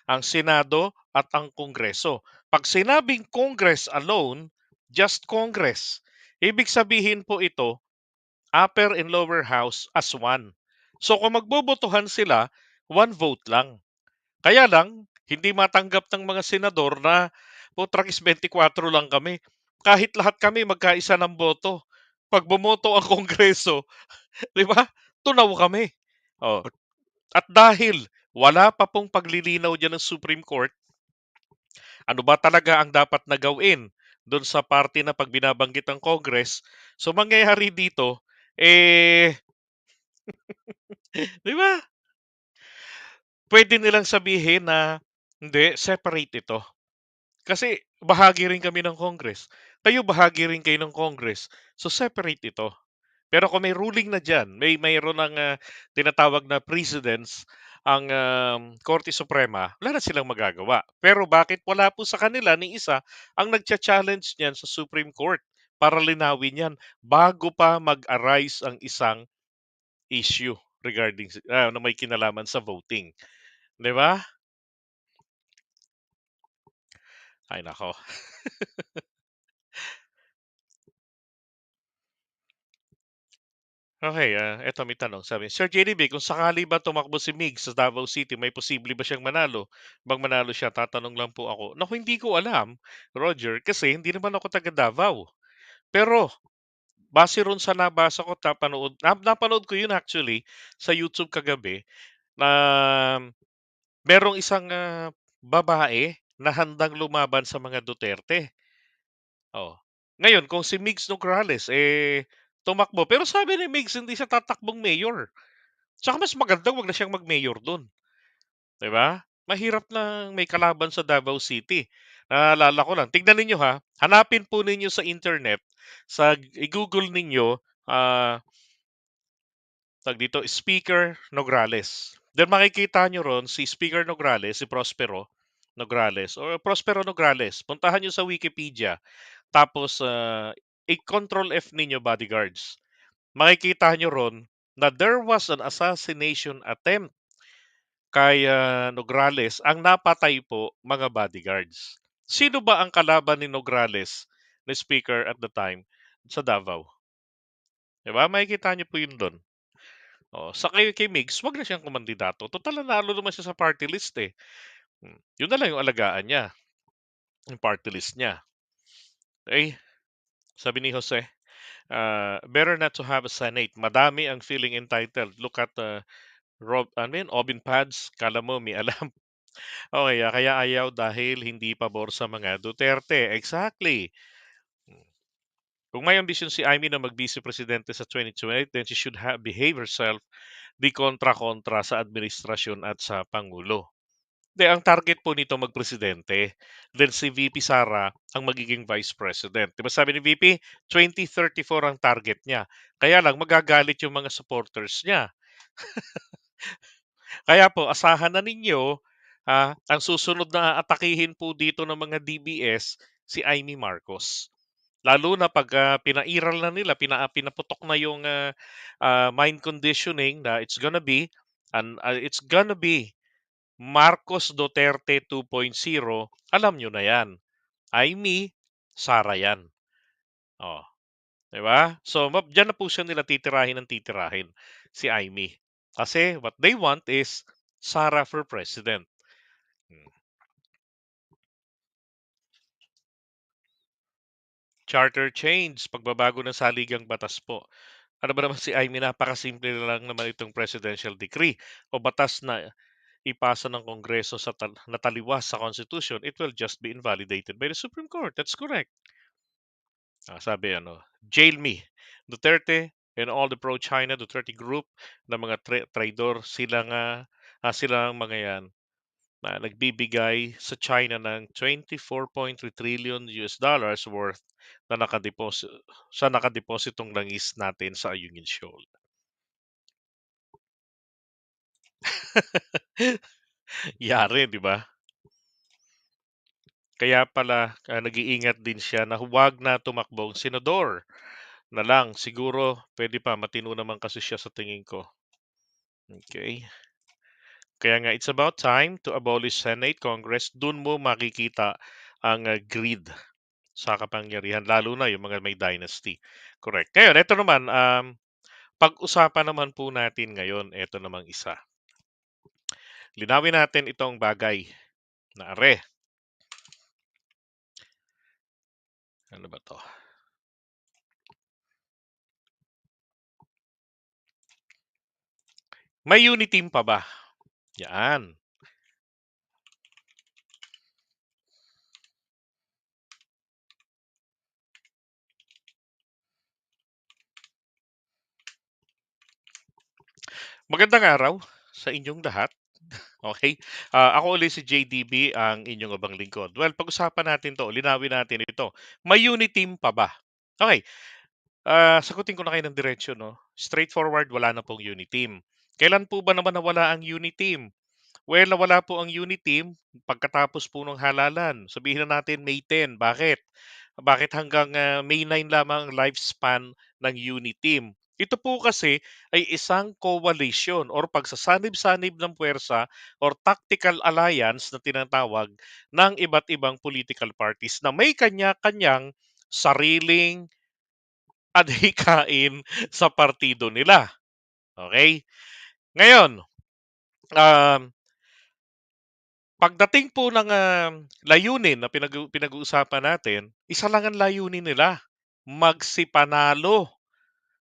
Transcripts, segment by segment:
ang Senado at ang Kongreso. Pag sinabing Congress alone, just Congress, ibig sabihin po ito, upper and lower house as one. So kung magbobotohan sila, one vote lang. Kaya lang, hindi matanggap ng mga senador na putrakis 24 lang kami. Kahit lahat kami magkaisa ng boto. Pag bumoto ang Kongreso, di ba? Tunaw kami. Oh. At dahil wala pa pong paglilinaw dyan ng Supreme Court, ano ba talaga ang dapat na gawin doon sa party na pag binabanggit ng Congress? So mangyayari dito, di ba? Pwede nilang sabihin na, hindi, separate ito. Kasi bahagi rin kami ng Congress. Kayo bahagi rin kayo ng Congress. So separate ito. Pero kung may ruling na dyan, mayroon ng tinatawag na precedents ang Korte Suprema, wala na silang magagawa. Pero bakit wala po sa kanila ni isa ang nagcha-challenge niyan sa Supreme Court para linawin yan bago pa mag-arise ang isang issue regarding na may kinalaman sa voting. Di ba? Ay nako. Okay, eto may tanong. Sabi, Sir JDB, kung sakali ba tumakbo si Mig sa Davao City, may posible ba siyang manalo? Bang manalo siya? Tatanong lang po ako. Naku, hindi ko alam, Roger, kasi hindi naman ako taga Davao. Pero, base ron sa nabasa ko, napanood ko yun actually sa YouTube kagabi, na merong isang babae na handang lumaban sa mga Duterte. Oh. Ngayon, kung si Migs Nograles, tumakbo. Pero sabi ni Migs, hindi siya tatakbong mayor. Tsaka mas magandang wag na siyang mag-mayor dun, 'di ba? Mahirap na may kalaban sa Davao City. Naalala ko lang, tignan ninyo ha, hanapin po ninyo sa internet, i-Google ninyo, tawag dito, Speaker Nograles. Then makikita nyo ron si Speaker Nograles, si Prospero Nograles, or Prospero Nograles. Puntahan nyo sa Wikipedia. Tapos, i-control F ninyo bodyguards. Makikita nyo ron na there was an assassination attempt kay Nograles, ang napatay po mga bodyguards. Sino ba ang kalaban ni Nograles na speaker at the time sa Davao? Diba? Makikita niyo po yun doon. Sa kay Migs, wag na siyang kumandidato. Total nanalo naman siya sa party list eh. Yun na lang yung alagaan niya. Yung party list niya. Eh, sabi ni Jose, better not to have a Senate. Madami ang feeling entitled. Look at Obin Pads. Kala mo may alam. Okay, kaya ayaw dahil hindi pabor sa mga Duterte. Exactly. Kung may ambisyon si Amy na mag-vice presidente sa 2028, then she should behave herself di kontra-kontra sa administrasyon at sa Pangulo. De, ang target po nito magpresidente. Then si VP Sara ang magiging vice president. Diba sabi ni VP, 2034 ang target niya. Kaya lang magagalit yung mga supporters niya. Kaya po, asahan na ninyo, ang susunod na atakihin po dito ng mga DBS, si Amy Marcos. Lalo na pag pinairal na nila, pinaputok na yung mind conditioning na it's gonna be Marcos Duterte 2.0. Alam nyo na yan. Amy, Sara yan. Oh, di ba? So, dyan na po siya nila titirahin ng titirahin, si Amy. Kasi what they want is Sara for president. Charter change, pagbabago ng saligang batas po. Ano ba naman si Amy, napakasimple na lang naman itong presidential decree o batas na ipasa ng Kongreso sa nataliwas sa Constitution. It will just be invalidated by the Supreme Court. That's correct. Sabi jail me. Duterte and all the pro-China Duterte group na mga traidor, sila ang mga yan na nagbibigay sa China ng 24.3 trillion US dollars worth na nakadepositong langis natin sa Ayungin Shoal. Yari, di ba? Kaya pala nag-iingat din siya na huwag na tumakbong senador na lang. Siguro pwede pa, matino naman kasi siya sa tingin ko. Okay. Kaya nga it's about time to abolish Senate, Congress. Dun mo makikita ang greed sa kapangyarihan, lalo na yung mga may dynasty. Correct. Ngayon, ito naman, pag-usapan naman po natin ngayon, ito namang isa. Linawin natin itong bagay na are. Ano ba to? May unity team pa ba? Yan. Magandang araw sa inyong lahat. Okay? Ako ulit si JDB, ang inyong abang lingkod. Well, pag-usapan natin to, linawin natin ito. May unity team pa ba? Okay, sagutin ko na kayo ng diretsyo, no? Straightforward, wala na pong unity team. Kailan po ba naman nawala ang unity team? Well, nawala po ang unit team pagkatapos po ng halalan. Sabihin na natin May 10. Bakit? Bakit hanggang May 9 lamang ang lifespan ng unit team? Ito po kasi ay isang coalition or pagsasanib-sanib ng puwersa or tactical alliance na tinatawag ng iba't ibang political parties na may kanya-kanyang sariling adhikain sa partido nila. Okay? Ngayon, um, pagdating po ng, layunin na pinag-uusapan natin, isa lang ang layunin nila, magsipanalo,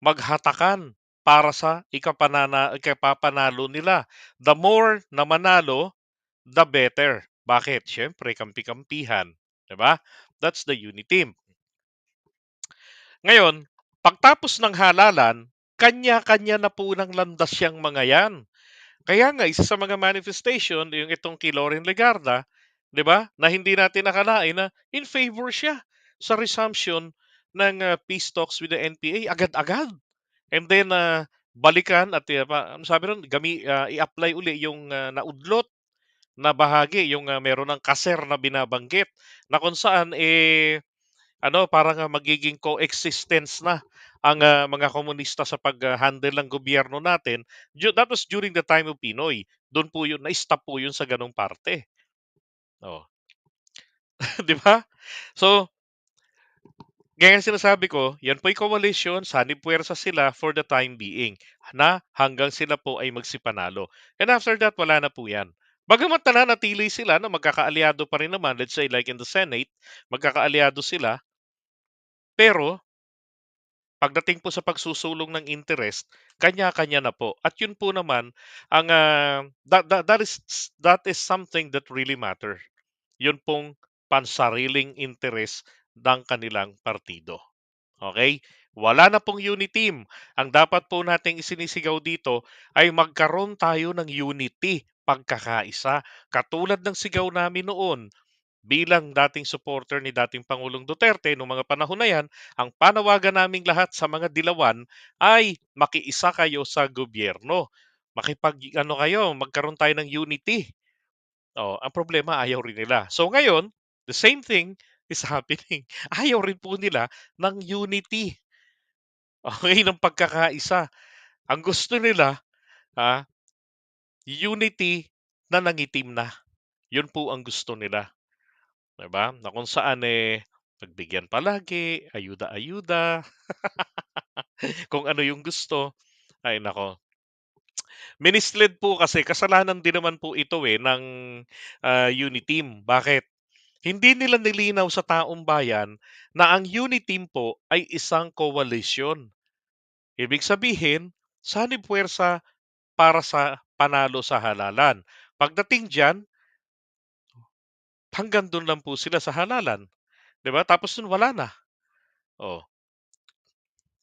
maghatakan para sa ikapapanalo nila. The more na manalo, the better. Bakit? Siyempre kampi-kampihan, 'di ba? That's the unity team. Ngayon, pagtapos ng halalan, kanya-kanya na po ng landas yang mga 'yan. Kaya nga isa sa mga manifestation yung itong kay Loren Legarda, 'di ba? Na hindi natin nakalain na in favor siya sa resumption ng peace talks with the NPA agad-agad. And then balikan at ano sabi nun, i-apply uli yung naudlot na bahagi, yung meron ng kaser na binabanggit na kung saan ano, parang magiging coexistence na ang mga komunista sa pag-handle ng gobyerno natin. That was during the time of Pinoy. Doon po yun, na-stop po yun sa ganong parte. Oh, 'di ba? So, gaya ng sinasabi ko, yan po'y coalition, sanib-puwersa sila for the time being na hanggang sila po ay magsipanalo. And after that, wala na po yan. Bagamat nananatili sila na magkakaalyado pa rin naman, let's say like in the Senate, magkakaalyado sila, pero pagdating po sa pagsusulong ng interest, kanya-kanya na po. At yun po naman ang that is something that really matter. Yun pong pansariling interes ng kanilang partido. Okay? Wala na pong unity team. Ang dapat po nating isinisigaw dito ay magkaroon tayo ng unity, pagkakaisa. Katulad ng sigaw namin noon, bilang dating supporter ni dating Pangulong Duterte noong mga panahon na yan, ang panawagan naming lahat sa mga dilawan ay makiisa kayo sa gobyerno. Magkaroon tayo ng unity. Oh, ang problema ayaw rin nila. So ngayon, the same thing is happening. Ayaw rin po nila ng unity. Okay, ng pagkakaisa. Ang gusto nila, ah, unity na nangitim na. Yun po ang gusto nila. 'Di ba? Na kung saan, pagbigyan palagi, ayuda-ayuda, kung ano yung gusto. Ay nako, minislead po kasi kasalanan din naman po ito, ng, Uniteam. Bakit? Hindi nila nilinaw sa taong bayan na ang Uniteam po ay isang coalition. Ibig sabihin, sanib-puwersa para sa panalo sa halalan. Pagdating diyan, hanggang dun lang po sila sa halalan, 'di ba? Tapos nun wala na. Oh,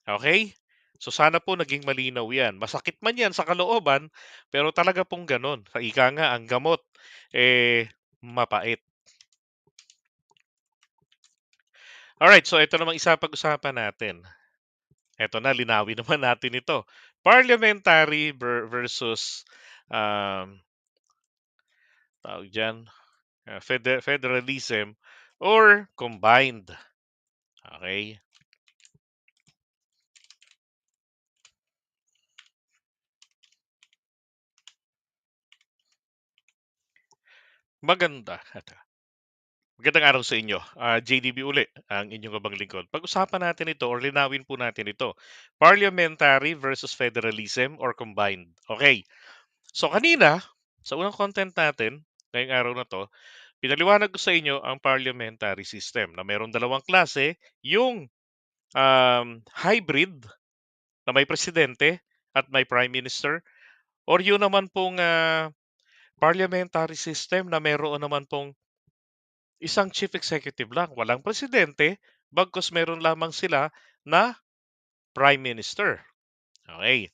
okay. So sana po naging malinaw 'yan. Masakit man 'yan sa kalooban, pero talaga pong gano'n. Sa ika nga, ang gamot, mapait. Alright, so ito namang isa pag-usapan natin. Eto na, linawin naman natin ito. Parliamentary versus, um, tawag diyan, federalism or combined. Okay. Maganda. Magandang araw sa inyo. JDB uli, ang inyong abang lingkod. Pag-usapan natin ito or linawin po natin ito. Parliamentary versus federalism or combined. Okay. So kanina, sa unang content natin, ngayong araw na to, pinaliwanag ko sa inyo ang parliamentary system na mayroong dalawang klase, yung hybrid na may presidente at may prime minister, or yun naman pong parliamentary system na mayroon naman pong isang chief executive lang, walang presidente, bagkus meron lamang sila na prime minister. Okay.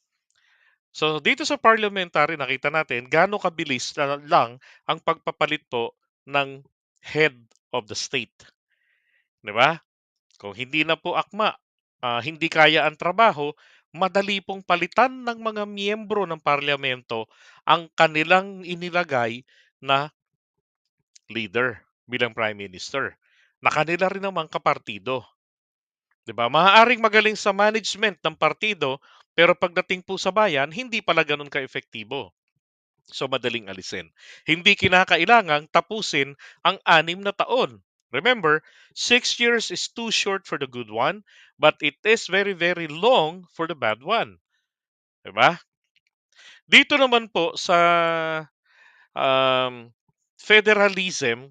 So dito sa parliamentary nakita natin gaano kabilis na lang ang pagpapalit po ng head of the state, 'di ba? Kung hindi na po akma, hindi kaya ang trabaho, madali pong palitan ng mga miyembro ng parlamento ang kanilang inilagay na leader bilang prime minister na kanila rin namang kapartido. 'Di ba? Maaaring magaling sa management ng partido, pero pagdating po sa bayan, hindi pala gano'n ka-epektibo. So madaling alisin. Hindi kinakailangang tapusin ang 6 na taon. Remember, 6 years is too short for the good one, but it is very, very long for the bad one. 'Di ba? Dito naman po sa federalism,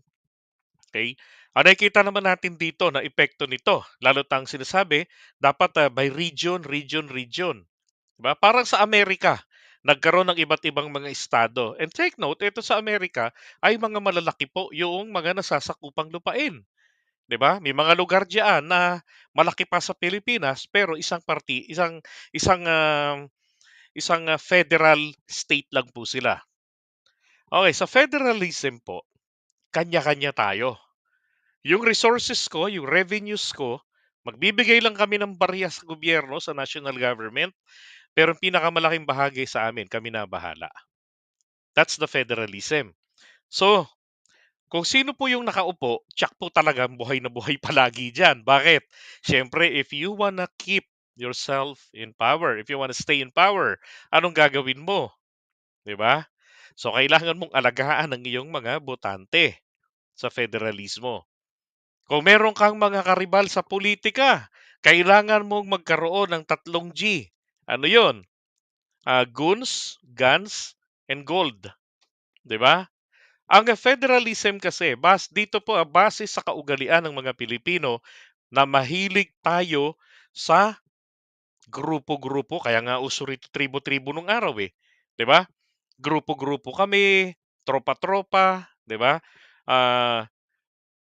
okay, nakikita naman natin dito na epekto nito. Lalo tang sinasabi, dapat by region, region, region. 'Di ba? Parang sa Amerika, nagkaroon ng iba't ibang mga estado. And take note, ito sa Amerika ay mga malalaki po yung mga nasasakupang lupain. 'Di ba? May mga lugar diyan na malaki pa sa Pilipinas pero isang federal state lang po sila. Okay, sa federalism po, kanya-kanya tayo. Yung resources ko, yung revenues ko, magbibigay lang kami ng barya sa gobyerno, sa national government, pero ang pinakamalaking bahagi sa amin, kami na bahala. That's the federalism. So, kung sino po yung nakaupo, tiyak po talagang buhay na buhay palagi dyan. Bakit? Siyempre, if you wanna keep yourself in power, if you wanna stay in power, anong gagawin mo? 'Di ba? So, kailangan mong alagaan ang iyong mga botante sa federalismo. Kung meron kang mga karibal sa politika, kailangan mong magkaroon ng 3 G. Ano yon? Goons, guns, and gold. 'Di ba? Ang federalism kasi, dito po base sa kaugalian ng mga Pilipino na mahilig tayo sa grupo-grupo. Kaya nga uso rito tribo-tribo nung araw eh. 'Di ba? Grupo-grupo kami, tropa-tropa, 'di ba? Ah,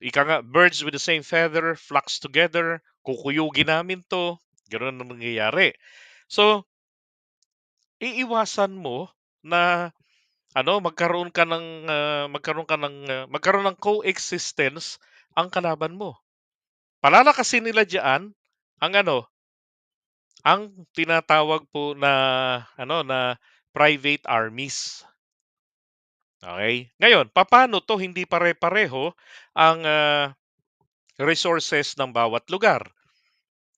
ika nga, birds with the same feather flocks together. Kukuyugin namin 'to. Ganoon ang nangyayari. So, iiwasan mo na magkaroon ng coexistence ang kalaban mo. Palalakasin nila diyan ang ang tinatawag po na na private armies. Okay. Ngayon, papaano 'to hindi pare-pareho ang resources ng bawat lugar?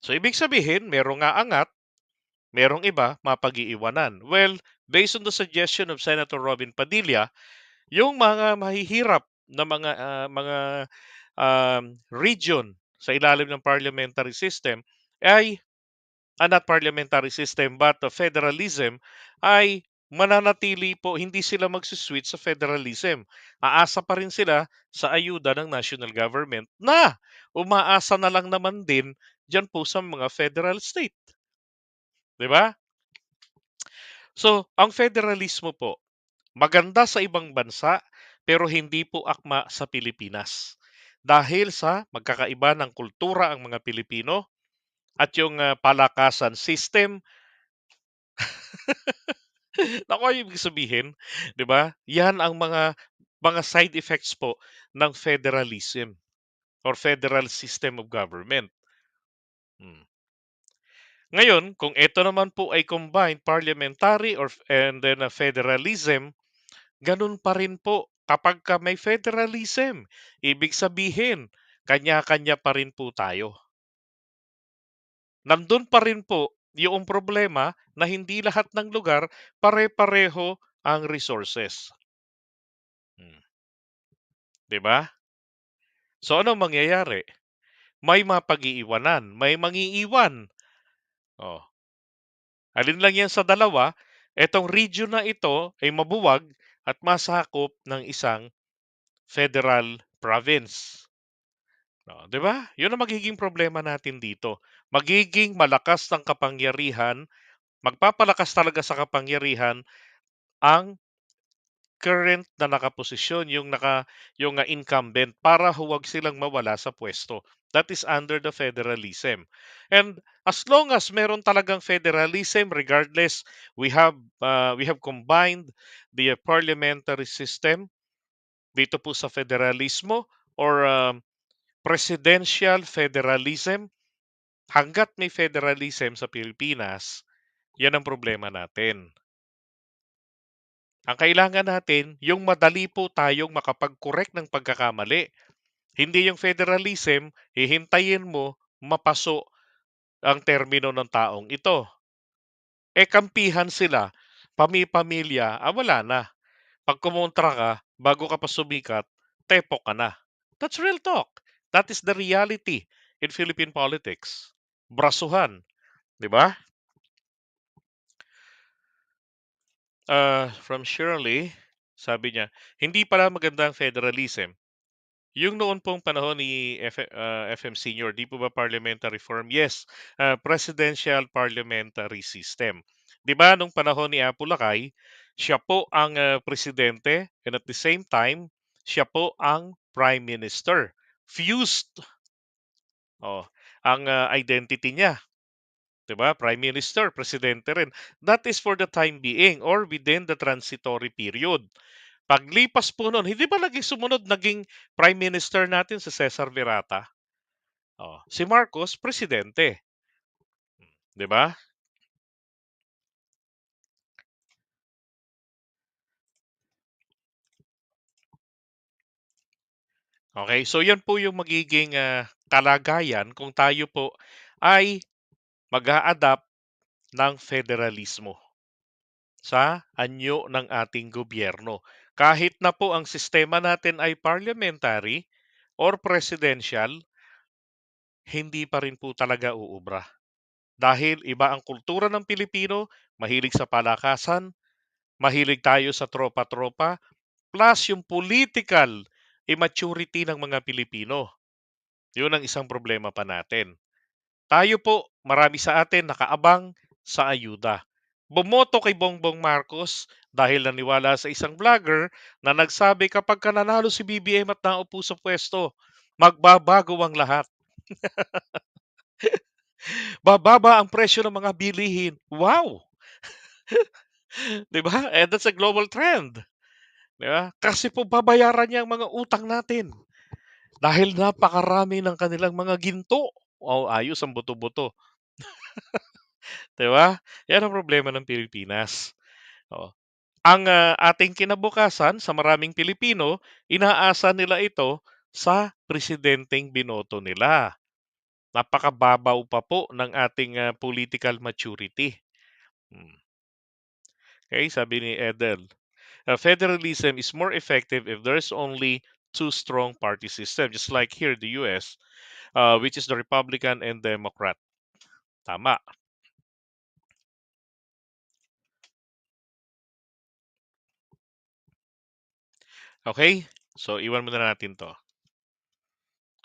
So ibig sabihin, merong aangat, merong iba mapag-iiwanan. Well, based on the suggestion of Senator Robin Padilla, yung mga mahihirap na region sa ilalim ng parliamentary system ay not parliamentary system but federalism ay mananatili po, hindi sila magsuswitch sa federalism. Aasa pa rin sila sa ayuda ng national government na umaasa na lang naman din dyan po sa mga federal state. Di ba? So, ang federalismo po, maganda sa ibang bansa pero hindi po akma sa Pilipinas. Dahil sa magkakaiba ng kultura ang mga Pilipino at yung palakasan system, naku, ibig sabihin, 'di ba? Yan ang mga side effects po ng federalism or federal system of government. Hmm. Ngayon, kung ito naman po ay combined parliamentary and then a federalism, ganun pa rin po kapag ka may federalism. Ibig sabihin, kanya-kanya pa rin po tayo. Nandun pa rin po yung problema na hindi lahat ng lugar pare-pareho ang resources. Hmm. 'di ba? So, anong mangyayari? May mapag-iiwanan, may mangiiwan. Oh, alin lang 'yan sa dalawa, etong region na ito ay mabuwag at masakop ng isang federal province. Oh, 'di ba? 'Yun ang magiging problema natin dito. Magiging malakas ang kapangyarihan, magpapalakas talaga sa kapangyarihan ang current na nakaposisyon, yung incumbent para huwag silang mawala sa puwesto. That is under the federalism. And as long as meron talagang federalism, regardless, we have combined the parliamentary system dito po sa federalismo or presidential federalism. Hanggat may federalism sa Pilipinas, yan ang problema natin. Ang kailangan natin, yung madali po tayong makapag-correct ng pagkakamali. Hindi yung federalism, hihintayin mo mapaso ang termino ng taong ito. Kampihan sila, pami-pamilya, wala na. Pag kumontra ka, bago ka pa sumikat, tepok ka na. That's real talk. That is the reality in Philippine politics. Brasuhan, di ba? From Shirley, sabi niya, hindi pala maganda ang federalism. Yung noon pong panahon ni FM Senior, di po ba parliamentary form? Yes, presidential parliamentary system. Di ba nung panahon ni Apu Lakay, siya po ang presidente and at the same time, siya po ang prime minister. Fused oh, ang identity niya. 'Di ba? Prime Minister, presidente rin. That is for the time being or within the transitory period. Paglipas po nun, hindi ba naging sumunod naging Prime Minister natin si Cesar Virata? Oh, si Marcos, presidente. 'Di ba? Okay, so yan po yung magiging kalagayan kung tayo po ay mag-a-adapt ng federalismo sa anyo ng ating gobyerno. Kahit na po ang sistema natin ay parliamentary or presidential, hindi pa rin po talaga uubra. Dahil iba ang kultura ng Pilipino, mahilig sa palakasan, mahilig tayo sa tropa-tropa, plus yung political immaturity ng mga Pilipino. Yun ang isang problema pa natin. Tayo po, marami sa atin nakaabang sa ayuda. Bumoto kay Bongbong Marcos dahil naniwala sa isang vlogger na nagsabi kapag ka nanalo si BBM at naupo sa pwesto, magbabago ang lahat. Bababa ang presyo ng mga bilihin. Wow! 'Di ba? That's a global trend. 'Di ba? Kasi po babayaran niya ang mga utang natin dahil napakarami ng kanilang mga ginto. Wow, ayos ang buto-buto. 'Di ba? Yan ang problema ng Pilipinas. Oo. Ang ating kinabukasan sa maraming Pilipino, inaasa nila ito sa presidenteng binoto nila. Napakababaw pa po ng ating political maturity. Hmm. Okay, sabi ni Edel, federalism is more effective if there's only two strong party system, just like here in the US, which is the Republican and Democrat. Tama. Okay? So, iwan muna natin to.